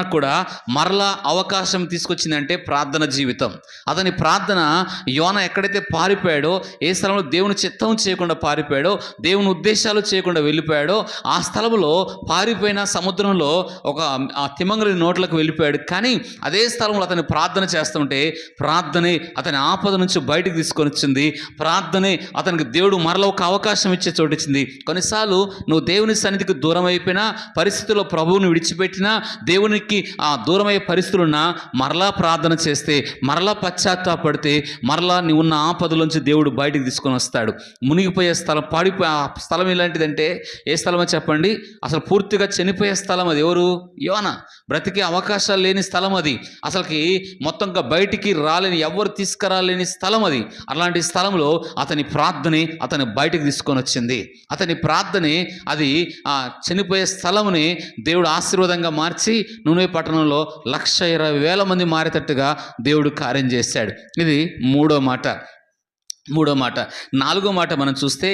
కూడా మరలా అవకాశం తీసుకొచ్చిందంటే ప్రార్థన జీవితం. అతని ప్రార్థన, యోన ఎక్కడైతే పారిపోయాడో, ఏ స్థలంలో దేవుని చిత్తం చేయకుండా పారిపోయాడో, దేవుని ఉద్దేశాలు చేయకుండా వెళ్ళిపోయాడో, ఆ స్థలంలో పారిపోయిన సముద్రంలో ఒక తిమంగలి నోట్లకు వెళ్ళిపోయాడు. కానీ అదే స్థలంలో అతని ప్రార్థన చేస్తుంటే ప్రార్థనే అతని ఆపద నుంచి బయటకు తీసుకొని వచ్చింది. ప్రార్థనే అతనికి దేవుడు మరలా ఒక అవకాశం ఇచ్చే చోటు ఇచ్చింది. కొన్నిసార్లు నువ్వు దేవుని సన్నిధికి దూరం అయిపోయినా, పరిస్థితుల్లో ప్రభువుని విడిచిపెట్టినా, దేవునికి దూరమయ్యే పరిస్థితులున్నా, మరలా ప్రార్థన చేస్తే, మరలా పశ్చాత్తాపడితే, మరలా నీ ఉన్న ఆపదలోంచి దేవుడు బయటికి తీసుకొని వస్తాడు. మునిగిపోయే స్థలం, పాడిపోయే ఆ స్థలం ఎలాంటిదంటే, ఏ స్థలమో చెప్పండి? అసలు పూర్తిగా చనిపోయే స్థలం అది. ఎవరు? యోన. బ్రతికే అవకాశాలు లేని స్థలం అది. అసలుకి మొత్తంగా బయటికి రాలేని, ఎవరు తీసుకురాలేని స్థలం అది. అలాంటి స్థలంలో అతని ప్రార్థనే అతని బయటికి తీసుకొని వచ్చింది. అతని ప్రార్థనే అది చనిపోయే స్థలముని దేవుడు ఆశీర్వాదంగా మార్చి నూనె పట్టణంలో 1,20,000 మంది మారేటట్టుగా దేవుడు కార్యం చేశాడు. ఇది మూడో మాట. నాలుగో మాట మనం చూస్తే,